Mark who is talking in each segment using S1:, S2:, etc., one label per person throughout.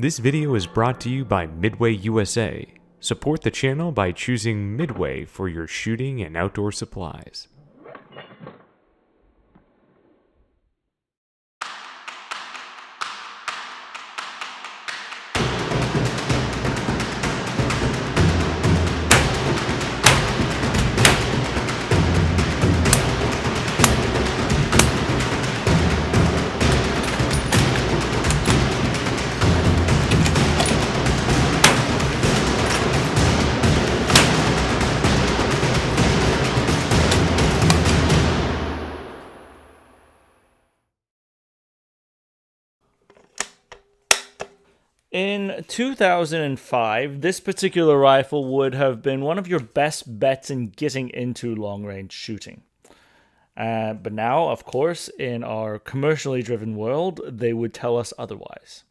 S1: This video is brought to you by Midway USA. Support the channel by choosing Midway for your shooting and outdoor supplies.
S2: In 2005, this particular rifle would have been one of your best bets in getting into long-range shooting. But now, of course, in our commercially driven world, they would tell us otherwise.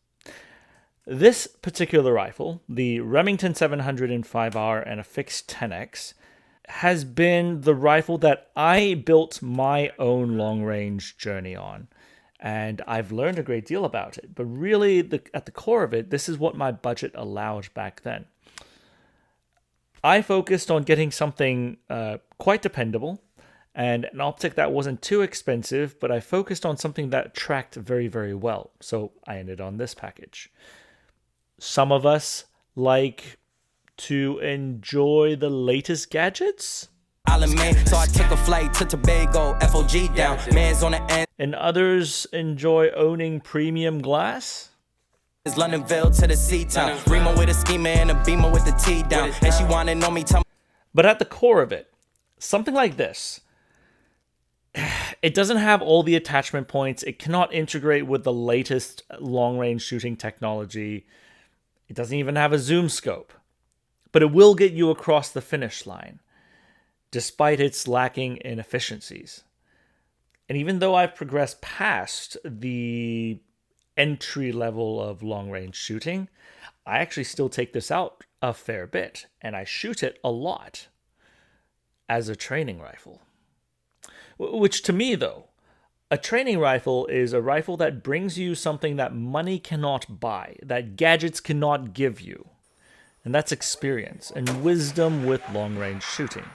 S2: This particular rifle, the Remington 705R and a fixed 10X, has been the rifle that I built my own long-range journey on. And I've learned a great deal about it. But really, at the core of it, this is what my budget allowed back then. I focused on getting something quite dependable and an optic that wasn't too expensive, but I focused on something that tracked very, very well. So I ended on this package. Some of us like to enjoy the latest gadgets.
S3: So I took a flight to Tobago, FOG down, man's on the end.
S2: And others enjoy owning premium glass.
S3: It's Londonville to the sea town. Remo with a schema and a beamer with the T down. And she wanna know me, tell me.
S2: But at the core of it, something like this, it doesn't have all the attachment points. It cannot integrate with the latest long-range shooting technology. It doesn't even have a zoom scope. But it will get you across the finish line, despite its lacking in efficiencies. And even though I've progressed past the entry level of long-range shooting, I actually still take this out a fair bit, and I shoot it a lot as a training rifle. Which to me, though, a training rifle is a rifle that brings you something that money cannot buy, that gadgets cannot give you. And that's experience and wisdom with long-range shooting.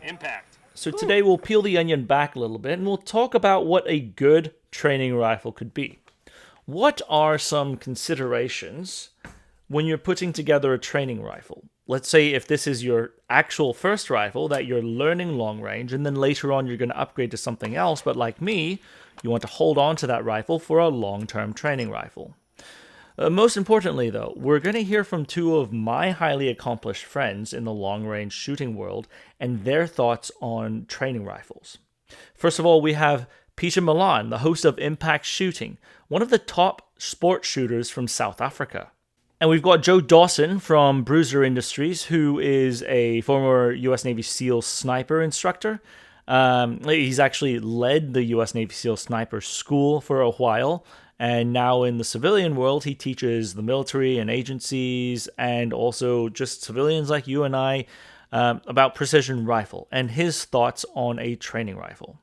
S4: Impact.
S2: So today we'll peel the onion back a little bit and we'll talk about what a good training rifle could be. What are some considerations when you're putting together a training rifle? Let's say if this is your actual first rifle that you're learning long range and then later on you're going to upgrade to something else, but like me, you want to hold on to that rifle for a long-term training rifle. Most importantly, though, we're going to hear from two of my highly accomplished friends in the long-range shooting world and their thoughts on training rifles. First of all, we have Piet, the host of Impact Shooting, one of the top sport shooters from South Africa. And we've got Joe Dawson from Bruiser Industries, who is a former U.S. Navy SEAL sniper instructor. He's actually led the U.S. Navy SEAL Sniper School for a while. And now in the civilian world, he teaches the military and agencies and also just civilians like you and I about precision rifle and his thoughts on a training rifle.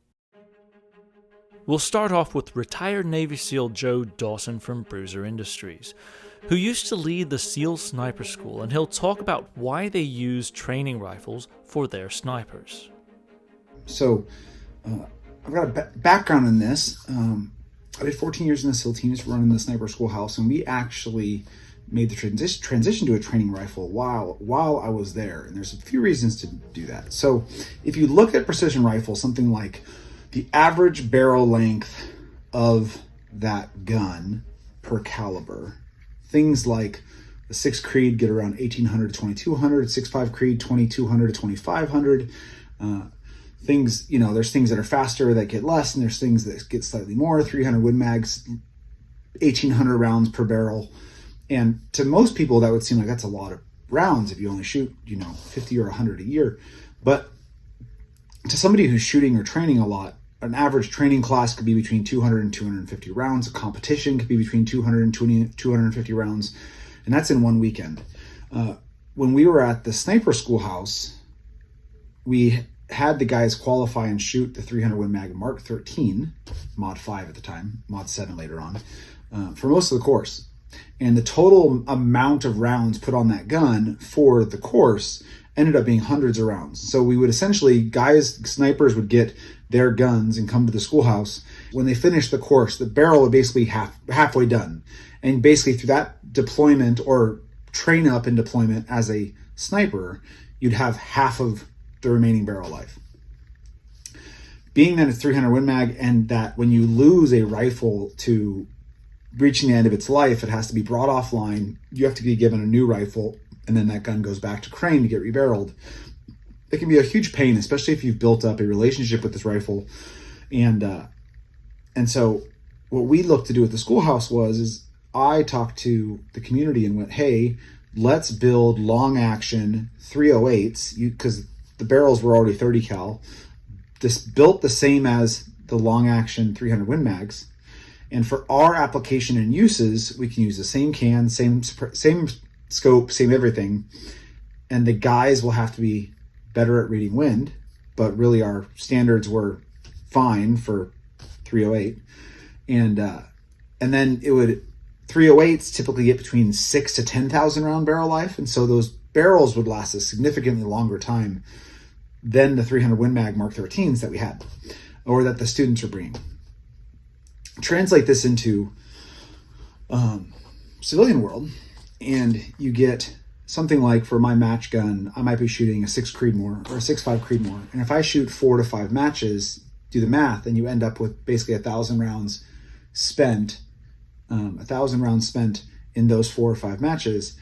S2: We'll start off with retired Navy SEAL Joe Dawson from Bruiser Industries, who used to lead the SEAL Sniper School, and he'll talk about why they use training rifles for their snipers.
S5: So I've got a background in this. I did 14 years in the SEAL teams running the Sniper Schoolhouse, and we actually made the transition to a training rifle while I was there. And there's a few reasons to do that. So if you look at precision rifles, something like the average barrel length of that gun per caliber, things like the 6 Creed get around 1800 to 2200, 6.5 Creed 2200 to 2500. Things, there's things that are faster that get less, and there's things that get slightly more. 300 Win Mags, 1,800 rounds per barrel. And to most people, that would seem like that's a lot of rounds if you only shoot, 50 or 100 a year. But to somebody who's shooting or training a lot, an average training class could be between 200 and 250 rounds. A competition could be between 200 and 250 rounds. And that's in one weekend. When we were at the Sniper Schoolhouse, we had the guys qualify and shoot the 300 Win Mag Mark 13, Mod 5 at the time, Mod 7 later on, for most of the course. And the total amount of rounds put on that gun for the course ended up being hundreds of rounds. So we would essentially, snipers would get their guns and come to the schoolhouse. When they finished the course, the barrel would basically halfway done. And basically through that deployment or train up in deployment as a sniper, you'd have half of the remaining barrel life. Being that it's 300 Win Mag, and that when you lose a rifle to reaching the end of its life, it has to be brought offline. You have to be given a new rifle, and then that gun goes back to Crane to get rebarreled. It can be a huge pain, especially if you've built up a relationship with this rifle. And so what we looked to do at the schoolhouse is I talked to the community and went, hey, let's build long action 308s, because the barrels were already 30 cal, just built the same as the long action 300 Win Mags. And for our application and uses, we can use the same can, same scope, same everything. And the guys will have to be better at reading wind, but really our standards were fine for 308. And then 308s typically get between 6,000 to 10,000 round barrel life. And so those barrels would last a significantly longer time than the 300 Win Mag Mark 13s that we had, or that the students were bringing. Translate this into civilian world, and you get something like, for my match gun, I might be shooting a 6 Creedmoor or a 6.5 Creedmoor. And if I shoot 4 to 5 matches, do the math, and you end up with basically 1,000 rounds spent, 1,000 rounds spent in those 4 or 5 matches.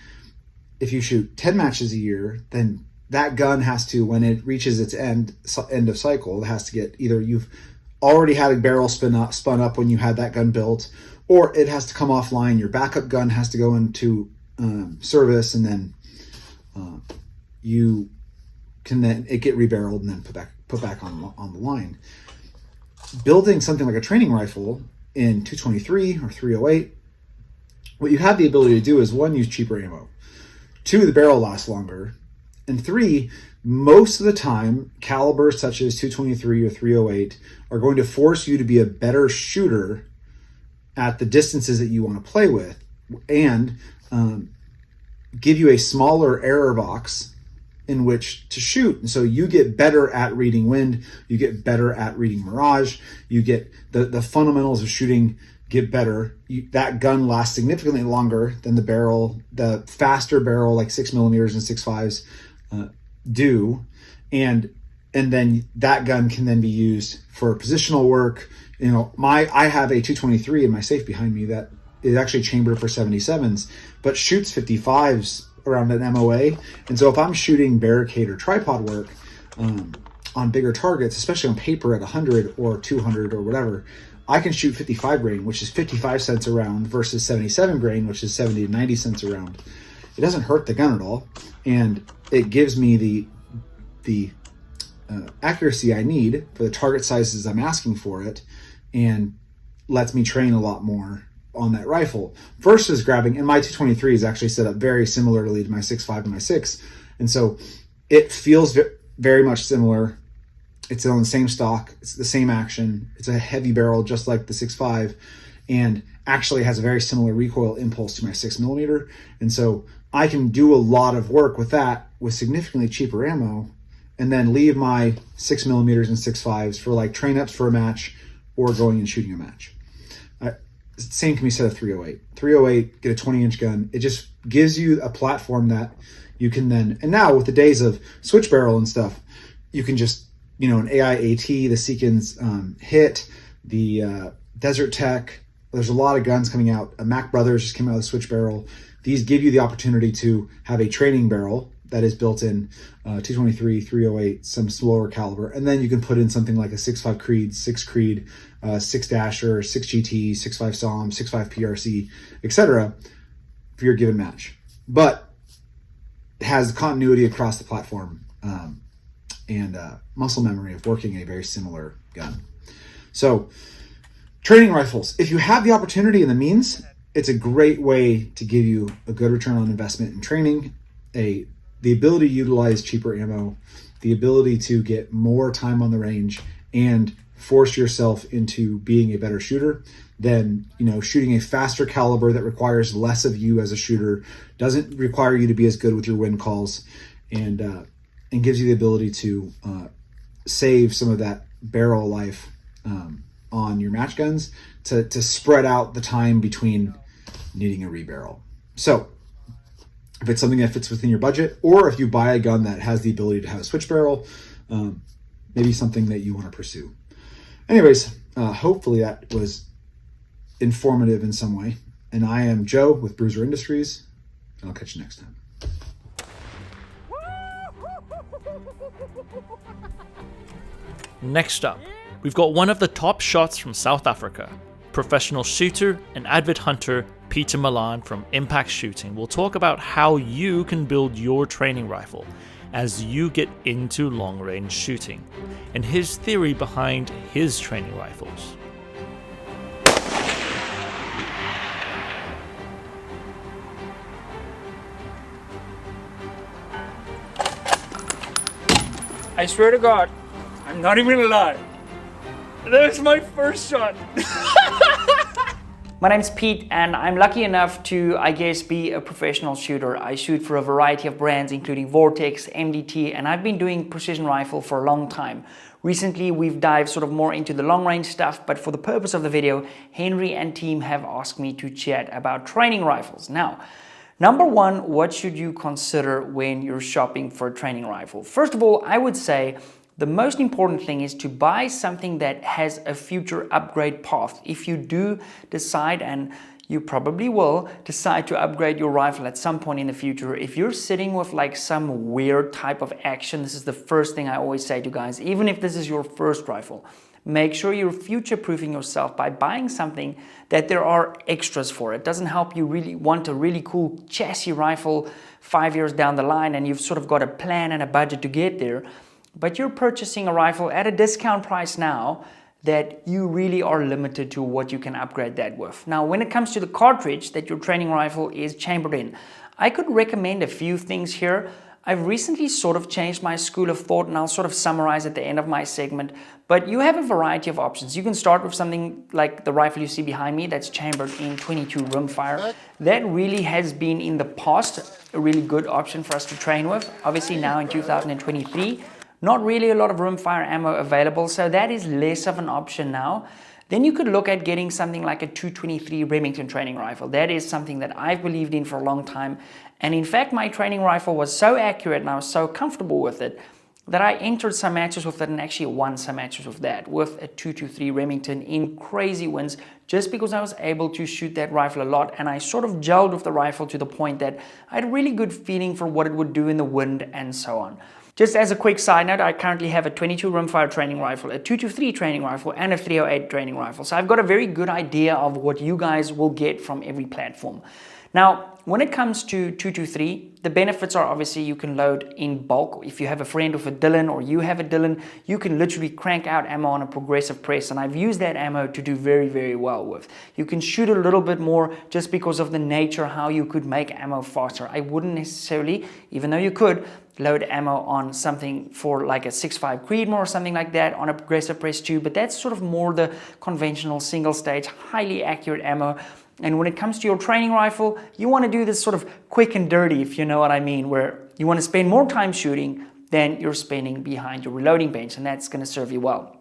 S5: If you shoot 10 matches a year, then that gun has to, when it reaches its end of cycle, it has to get, either you've already had a barrel spun up when you had that gun built, or it has to come offline. Your backup gun has to go into service, and then you can then it get rebarreled and then put back on the line. Building something like a training rifle in 223 or 308, what you have the ability to do is, 1, use cheaper ammo, 2, the barrel lasts longer, and 3, most of the time, calibers such as 223 or 308 are going to force you to be a better shooter at the distances that you want to play with, and give you a smaller error box in which to shoot. And so you get better at reading wind, you get better at reading mirage, you get the fundamentals of shooting get better. That gun lasts significantly longer than the faster barrel like 6mm and 6.5s do. And then that gun can then be used for positional work. I have a 223 in my safe behind me that is actually chambered for 77s, but shoots 55s around an MOA. And so if I'm shooting barricade or tripod work on bigger targets, especially on paper at 100 or 200 or whatever, I can shoot 55 grain, which is 55 cents a round, versus 77 grain, which is 70 to 90 cents a round. It doesn't hurt the gun at all, and it gives me the accuracy I need for the target sizes I'm asking for it, and lets me train a lot more on that rifle, versus grabbing, and my 223 is actually set up very similarly to my 6.5 and my 6, and so it feels very much similar. It's on the same stock, it's the same action, it's a heavy barrel just like the 6.5, and actually has a very similar recoil impulse to my 6mm, and so I can do a lot of work with that with significantly cheaper ammo, and then leave my 6mm and 6.5s for like train ups for a match or going and shooting a match. Same can be said of 308. 308, get a 20-inch gun. It just gives you a platform that you can then, and now with the days of switch barrel and stuff, you can just, an AIAT, the Seekins hit, the Desert Tech. There's a lot of guns coming out. Mac Brothers just came out with a switch barrel. These give you the opportunity to have a training barrel that is built in 223, 308, some slower caliber, and then you can put in something like a 6.5 Creed, 6 Creed, 6 Dasher, 6 GT, 6.5 SOM, 6.5 PRC, etc. for your given match. But it has continuity across the platform and muscle memory of working a very similar gun. So, training rifles, if you have the opportunity and the means, it's a great way to give you a good return on investment in training, the ability to utilize cheaper ammo, the ability to get more time on the range, and force yourself into being a better shooter, then, shooting a faster caliber that requires less of you as a shooter, doesn't require you to be as good with your wind calls, and gives you the ability to save some of that barrel life on your match guns to spread out the time between needing a rebarrel. So if it's something that fits within your budget, or if you buy a gun that has the ability to have a switch barrel, maybe something that you want to pursue. Anyways, hopefully that was informative in some way. And I am Joe with Bruiser Industries, and I'll catch you next time.
S2: Next up, we've got one of the top shots from South Africa. Professional shooter and avid hunter Piet from Impact Shooting will talk about how you can build your training rifle as you get into long-range shooting, and his theory behind his training rifles.
S4: I swear to God, I'm not even gonna lie. There's my first shot. My name's Pete, and I'm lucky enough to, be a professional shooter. I shoot for a variety of brands, including Vortex, MDT, and I've been doing precision rifle for a long time. Recently, we've dived sort of more into the long-range stuff, but for the purpose of the video, Henry and team have asked me to chat about training rifles. Now, number one, what should you consider when you're shopping for a training rifle? First of all, I would say the most important thing is to buy something that has a future upgrade path. If you do decide, and you probably will decide to upgrade your rifle at some point in the future, if you're sitting with like some weird type of action, this is the first thing I always say to guys, even if this is your first rifle, make sure you're future-proofing yourself by buying something that there are extras for. It doesn't help you really want a really cool chassis rifle 5 years down the line and you've sort of got a plan and a budget to get there, but you're purchasing a rifle at a discount price now that you really are limited to what you can upgrade that with. Now, when it comes to the cartridge that your training rifle is chambered in, I could recommend a few things here. I've recently sort of changed my school of thought, and I'll sort of summarize at the end of my segment, but you have a variety of options. You can start with something like the rifle you see behind me that's chambered in 22 rimfire. That really has been in the past a really good option for us to train with. Obviously now in 2023, not really a lot of rimfire ammo available, so that is less of an option now. Then you could look at getting something like a 223 Remington training rifle. That is something that I've believed in for a long time. And in fact, my training rifle was so accurate and I was so comfortable with it that I entered some matches with it and actually won some matches with that, with a 223 Remington in crazy wins, just because I was able to shoot that rifle a lot and I sort of gelled with the rifle to the point that I had a really good feeling for what it would do in the wind and so on. Just as a quick side note, I currently have a 22 rimfire training rifle, a 223 training rifle, and a 308 training rifle. So I've got a very good idea of what you guys will get from every platform. Now, when it comes to 223, the benefits are obviously you can load in bulk. If you have a friend with a Dillon or you have a Dillon, you can literally crank out ammo on a progressive press, and I've used that ammo to do very, very well with. You can shoot a little bit more just because of the nature how you could make ammo faster. I wouldn't necessarily, even though you could, load ammo on something for like a 6.5 Creedmoor or something like that on a progressive press tube, but that's sort of more the conventional single stage, highly accurate ammo. And when it comes to your training rifle, you want to do this sort of quick and dirty, if you know what I mean, where you want to spend more time shooting than you're spending behind your reloading bench, and that's going to serve you well.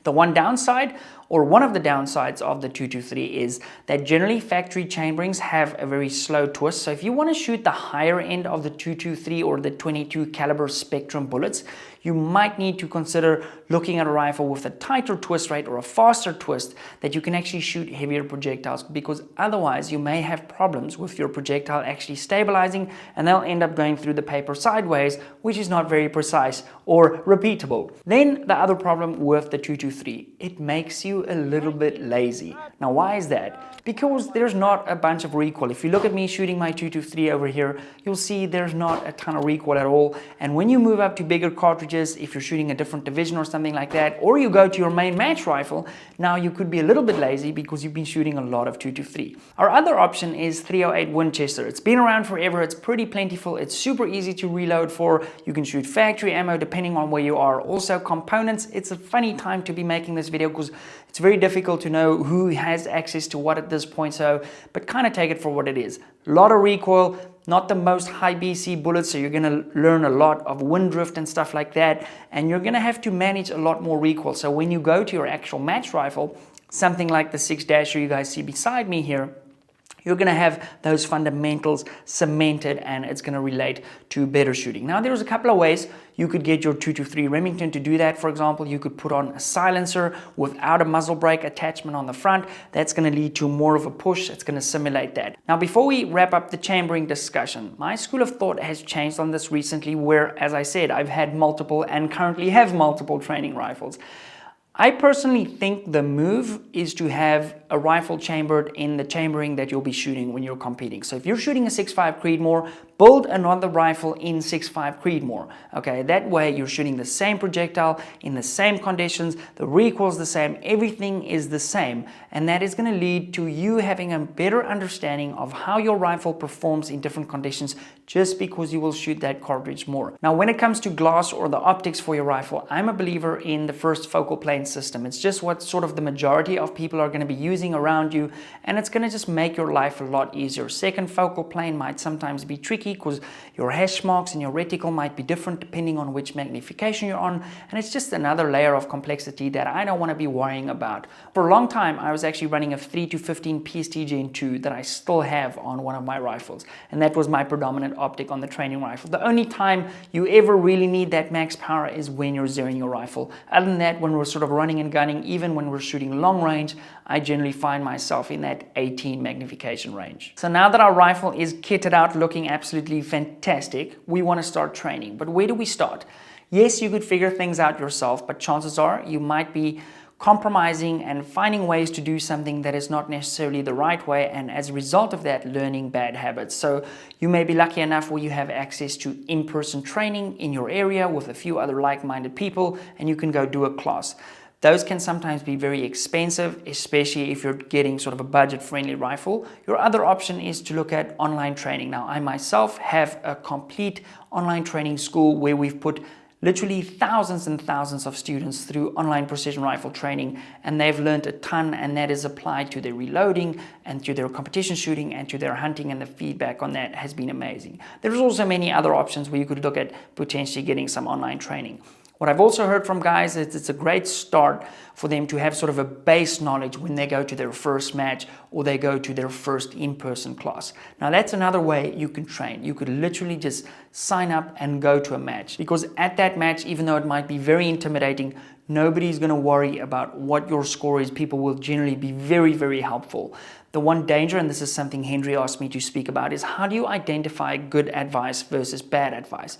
S4: The one downside, or one of the downsides of the 223 is that generally factory chamberings have a very slow twist. So if you want to shoot the higher end of the 223 or the 22 caliber Spectrum bullets, you might need to consider looking at a rifle with a tighter twist rate or a faster twist that you can actually shoot heavier projectiles, because otherwise you may have problems with your projectile actually stabilizing and they'll end up going through the paper sideways, which is not very precise or repeatable. Then the other problem with the 223, it makes you you a little bit lazy. Now, why is that? Because there's not a bunch of recoil. If you look at me shooting my 223 over here, you'll see there's not a ton of recoil at all. And when you move up to bigger cartridges, if you're shooting a different division or something like that, or you go to your main match rifle, now you could be a little bit lazy because you've been shooting a lot of 223. Our other option is 308 Winchester. It's been around forever. It's pretty plentiful. It's super easy to reload for. You can shoot factory ammo depending on where you are. Also components. It's a funny time to be making this video because it's very difficult to know who has access to what at this point, but kind of take it for what it is. A lot of recoil, not the most high BC bullets, so you're going to learn a lot of wind drift and stuff like that, and you're going to have to manage a lot more recoil. So when you go to your actual match rifle, something like the 6-dasher you guys see beside me here, you're going to have those fundamentals cemented and it's going to relate to better shooting. Now, there's a couple of ways you could get your 223 Remington to do that. For example, you could put on a silencer without a muzzle brake attachment on the front. That's going to lead to more of a push. It's going to simulate that. Now, before we wrap up the chambering discussion, my school of thought has changed on this recently where, as I said, I've had multiple and currently have multiple training rifles. I personally think the move is to have a rifle chambered in the chambering that you'll be shooting when you're competing. So if you're shooting a 6.5 Creedmoor, build another rifle in 6.5 Creedmoor. Okay, that way you're shooting the same projectile in the same conditions, the recoil's the same, everything is the same, and that is going to lead to you having a better understanding of how your rifle performs in different conditions just because you will shoot that cartridge more. Now, when it comes to glass or the optics for your rifle, I'm a believer in the first focal plane system. It's just what sort of the majority of people are going to be using around you, and it's going to just make your life a lot easier. Second focal plane might sometimes be tricky because your hash marks and your reticle might be different depending on which magnification you're on, and it's just another layer of complexity that I don't want to be worrying about. For a long time, I was actually running a 3-15 PST Gen 2 that I still have on one of my rifles, and that was my predominant optic on the training rifle. The only time you ever really need that max power is when you're zeroing your rifle. Other than that, when we're sort of running and gunning, even when we're shooting long range, I generally find myself in that 18 magnification range. So now that our rifle is kitted out looking absolutely fantastic, we want to start training. But where do we start? Yes, you could figure things out yourself, but chances are you might be compromising and finding ways to do something that is not necessarily the right way, and as a result of that, learning bad habits. So you may be lucky enough where you have access to in-person training in your area with a few other like-minded people, and you can go do a class. Those can sometimes be very expensive, especially if you're getting sort of a budget-friendly rifle. Your other option is to look at online training. Now, I myself have a complete online training school where we've put literally thousands and thousands of students through online precision rifle training, and they've learned a ton, and that is applied to their reloading and to their competition shooting and to their hunting, and the feedback on that has been amazing. There's also many other options where you could look at potentially getting some online training. What I've also heard from guys is it's a great start for them to have sort of a base knowledge when they go to their first match or they go to their first in-person class. Now, that's another way you can train. You could literally just sign up and go to a match, because at that match, even though it might be very intimidating, nobody's going to worry about what your score is. People will generally be very, very helpful. The one danger, and this is something Henry asked me to speak about, is how do you identify good advice versus bad advice?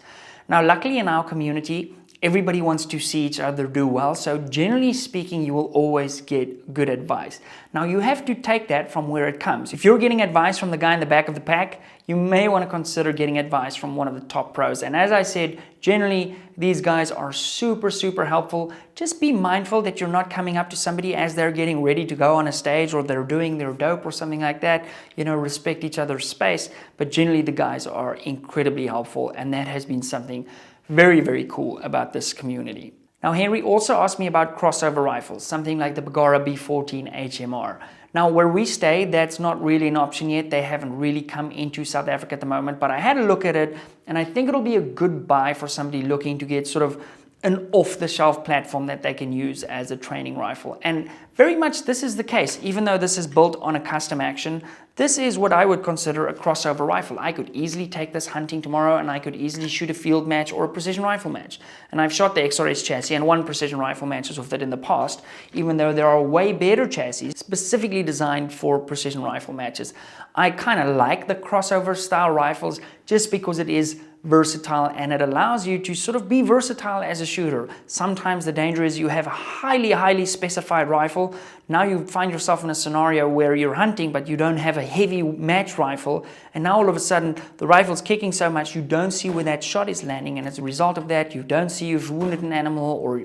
S4: Now, luckily in our community, everybody wants to see each other do well, so generally speaking, you will always get good advice. Now, you have to take that from where it comes. If you're getting advice from the guy in the back of the pack, you may want to consider getting advice from one of the top pros. And as I said, generally, these guys are super, super helpful. Just be mindful that you're not coming up to somebody as they're getting ready to go on a stage or they're doing their dope or something like that. You know, respect each other's space. But generally, the guys are incredibly helpful, and that has been something very, very cool about this community. Now, Henry also asked me about crossover rifles, something like the Bergara B14 HMR. Now, where we stay, that's not really an option yet. They haven't really come into South Africa at the moment, but I had a look at it, and I think it'll be a good buy for somebody looking to get sort of an off-the-shelf platform that they can use as a training rifle. And very much this is the case. Even though this is built on a custom action, this is what I would consider a crossover rifle. I could easily take this hunting tomorrow, and I could easily shoot a field match or a precision rifle match. And I've shot the XRS chassis and won precision rifle matches with it in the past, even though there are way better chassis specifically designed for precision rifle matches. I kind of like the crossover style rifles just because it is versatile, and it allows you to sort of be versatile as a shooter. Sometimes the danger is you have a highly specified rifle. Now you find yourself in a scenario where you're hunting but you don't have a heavy match rifle, and now all of a sudden the rifle's kicking so much you don't see where that shot is landing, and as a result of that you don't see you've wounded an animal, or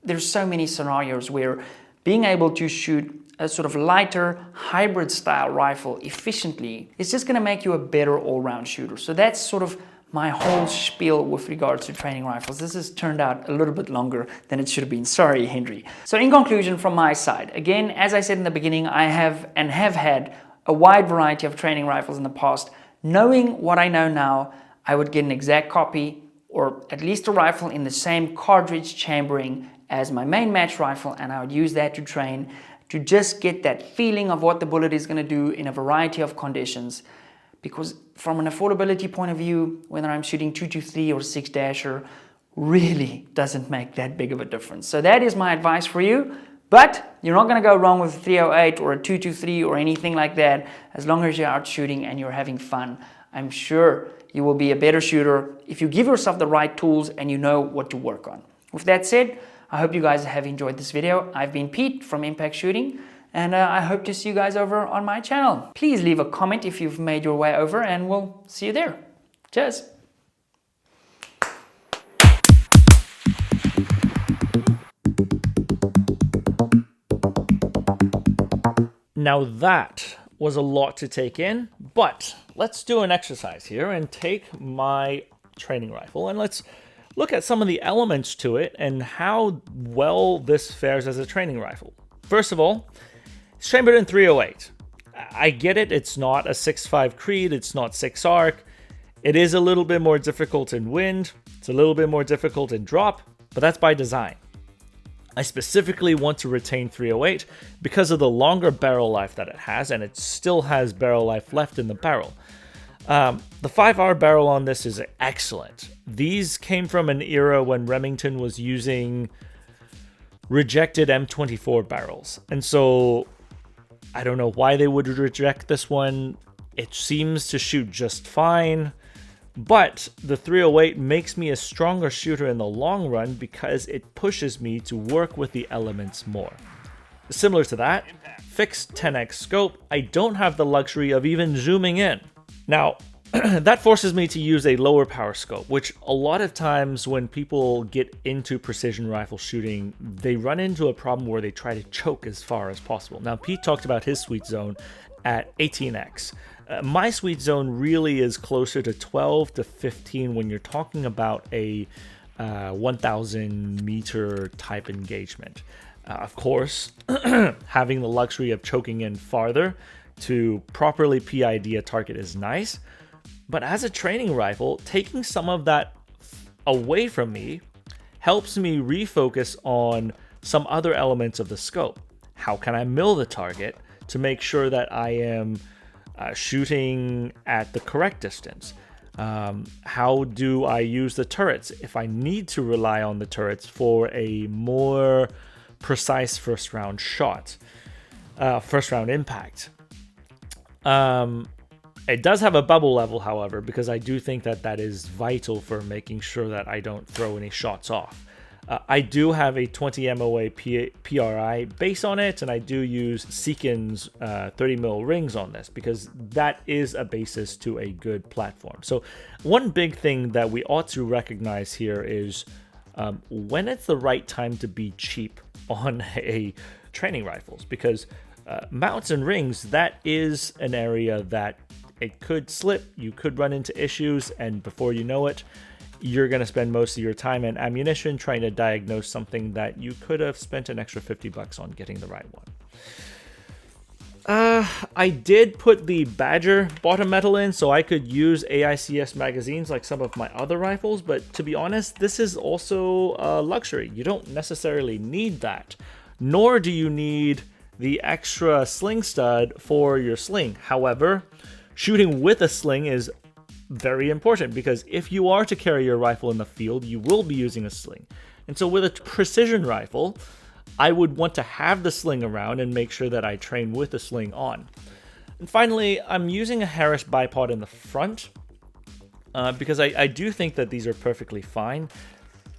S4: there's so many scenarios where being able to shoot a sort of lighter hybrid style rifle efficiently is just going to make you a better all-round shooter. So that's sort of my whole spiel with regards to training rifles. This has turned out a little bit longer than it should have been. Sorry, Henry. So in conclusion from my side, again, as I said in the beginning, I have had a wide variety of training rifles in the past. Knowing what I know now, I would get an exact copy or at least a rifle in the same cartridge chambering as my main match rifle, and I would use that to train, to just get that feeling of what the bullet is going to do in a variety of conditions. Because from an affordability point of view, whether I'm shooting 223 or 6-dasher really doesn't make that big of a difference. So that is my advice for you. But you're not going to go wrong with a 308 or a 223 or anything like that, as long as you're out shooting and you're having fun. I'm sure you will be a better shooter if you give yourself the right tools and you know what to work on. With that said, I hope you guys have enjoyed this video. I've been Pete from Impact Shooting, and I hope to see you guys over on my channel. Please leave a comment if you've made your way over, and we'll see you there. Cheers.
S2: Now that was a lot to take in, but let's do an exercise here and take my training rifle and let's look at some of the elements to it and how well this fares as a training rifle. First of all, it's chambered in 308. I get it, it's not a 6.5 Creed, it's not 6 arc. It is a little bit more difficult in wind, it's a little bit more difficult in drop, but that's by design. I specifically want to retain 308 because of the longer barrel life that it has, and it still has barrel life left in the barrel. The 5R barrel on this is excellent. These came from an era when Remington was using rejected M24 barrels. And so I don't know why they would reject this one. It seems to shoot just fine. But the 308 makes me a stronger shooter in the long run because it pushes me to work with the elements more. Similar to that, fixed 10x scope, I don't have the luxury of even zooming in. Now, that forces me to use a lower power scope, which a lot of times when people get into precision rifle shooting, they run into a problem where they try to choke as far as possible. Now, Pete talked about his sweet zone at 18x. My sweet zone really is closer to 12 to 15 when you're talking about a 1,000 meter type engagement. Of course, having the luxury of choking in farther to properly PID a target is nice, but as a training rifle, taking some of that away from me helps me refocus on some other elements of the scope. How can I mill the target to make sure that I am shooting at the correct distance? How do I use the turrets if I need to rely on the turrets for a more precise first round shot, first round impact? It does have a bubble level, however, because I do think that that is vital for making sure that I don't throw any shots off. I do have a 20 MOA PRI base on it, and I do use Seekin's 30 mil rings on this because that is a basis to a good platform. So one big thing that we ought to recognize here is when it's the right time to be cheap on a training rifles, because mounts and rings, that is an area that it could slip, you could run into issues, and before you know it, you're going to spend most of your time and ammunition trying to diagnose something that you could have spent an extra $50 on getting the right one. I did put the Badger bottom metal in so I could use AICS magazines like some of my other rifles, but to be honest, this is also a luxury. You don't necessarily need that, nor do you need the extra sling stud for your sling. However, shooting with a sling is very important because if you are to carry your rifle in the field, you will be using a sling. And so with a precision rifle, I would want to have the sling around and make sure that I train with the sling on. And finally, I'm using a Harris bipod in the front. because I do think that these are perfectly fine.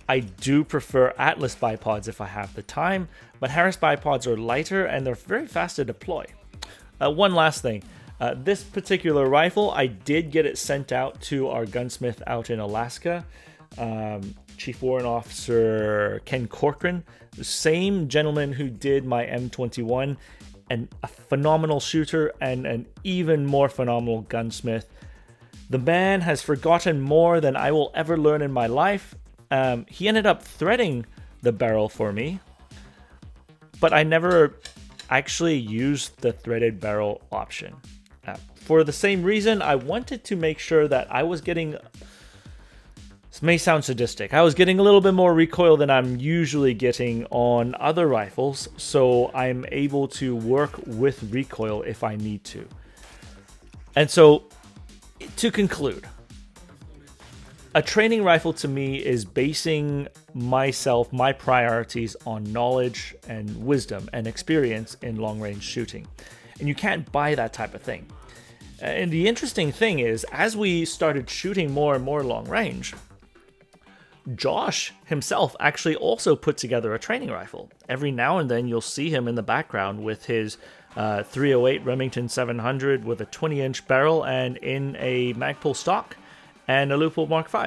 S2: I do prefer Atlas bipods if I have the time, but Harris bipods are lighter and they're very fast to deploy. One last thing. This particular rifle, I did get it sent out to our gunsmith out in Alaska. Chief Warrant Officer Ken Corcoran, the same gentleman who did my M21, and a phenomenal shooter and an even more phenomenal gunsmith. The man has forgotten more than I will ever learn in my life. He ended up threading the barrel for me, but I never actually used the threaded barrel option. For the same reason, I wanted to make sure that I was getting, this may sound sadistic, I was getting a little bit more recoil than I'm usually getting on other rifles, so I'm able to work with recoil if I need to. And so, to conclude, a training rifle to me is basing myself, my priorities on knowledge and wisdom and experience in long-range shooting. And you can't buy that type of thing. And the interesting thing is, as we started shooting more and more long range, Josh himself actually also put together a training rifle. Every now and then you'll see him in the background with his 308 Remington 700 with a 20-inch barrel and in a Magpul stock and a Leupold Mark V.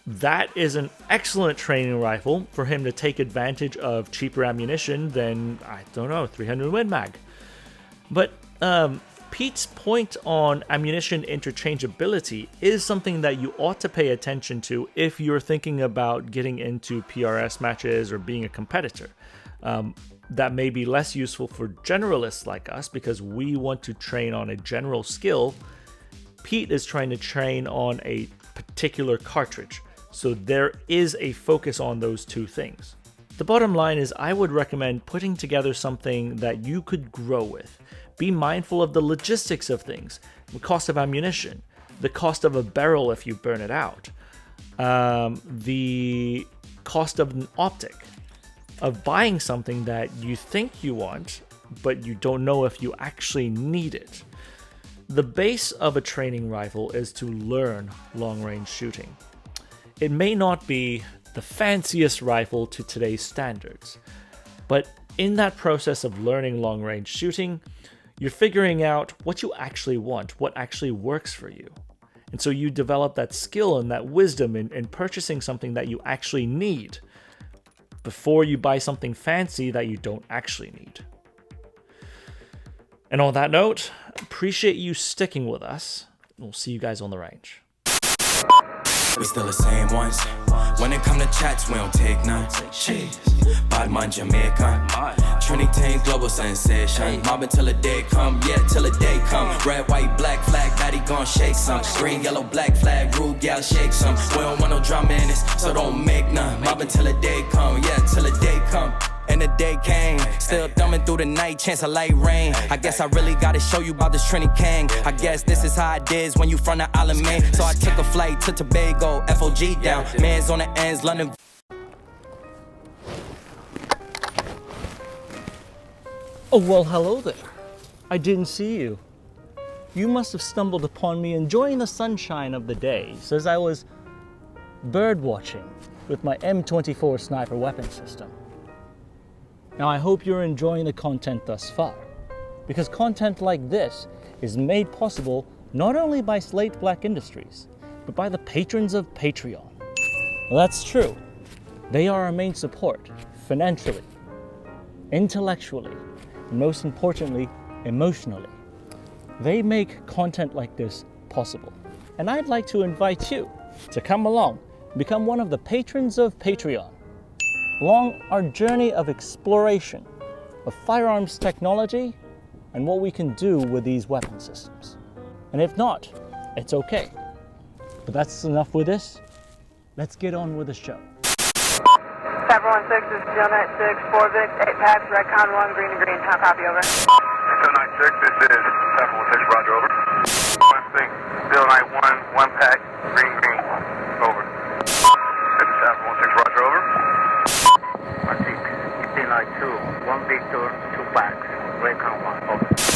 S2: That is an excellent training rifle for him to take advantage of cheaper ammunition than, 300 Win Mag. But Piet's point on ammunition interchangeability is something that you ought to pay attention to if you're thinking about getting into PRS matches or being a competitor. That may be less useful for generalists like us because we want to train on a general skill. Piet is trying to train on a particular cartridge, so there is a focus on those two things. The bottom line is I would recommend putting together something that you could grow with. Be mindful of the logistics of things, the cost of ammunition, the cost of a barrel if you burn it out, the cost of an optic, of buying something that you think you want, but you don't know if you actually need it. The base of a training rifle is to learn long-range shooting. It may not be the fanciest rifle to today's standards, but in that process of learning long-range shooting, you're figuring out what you actually want, what actually works for you. And so you develop that skill and that wisdom in purchasing something that you actually need before you buy something fancy that you don't actually need. And on that note, appreciate you sticking with us. We'll see you guys on the range.
S3: We still the same ones. When it come to chats, we don't take none. Jeez. Badman Jamaican. Trinity global sensation. Mobbing till the day come, yeah, till the day come. Red, white, black flag, daddy gon' shake some. Green, yellow, black flag, rude gal shake some. We don't want no drama in this, so don't make none. Mobbing till the day come, yeah, till the day come. And the day came, still thumbing through the night, chance of light rain. I guess I really gotta show you about this Trini King. I guess this is how it is when you from the island, man. So I took a flight to Tobago, FOG down. Man's on the ends, London.
S2: Oh, well, hello there. I didn't see you. You must have stumbled upon me enjoying the sunshine of the day as I was bird watching with my M24 sniper weapon system. Now, I hope you're enjoying the content thus far, because content like this is made possible not only by Slate Black Industries, but by the patrons of Patreon. Well, that's true. They are our main support, financially, intellectually, and most importantly, emotionally. They make content like this possible. And I'd like to invite you to come along, become one of the patrons of Patreon, along our journey of exploration of firearms technology and what we can do with these weapon systems. And if not, it's okay. But that's enough with this. Let's get on with the show.
S6: 716, this is 096, 4 Vic, 8 packs, Redcon 1, green to green. How copy, over?
S7: 096, this is 716, roger, over. 091, 1 pack, green, green, over. This is 716, roger, over.
S6: 16, 2, 1 Victor, 2 packs, Redcon 1, over.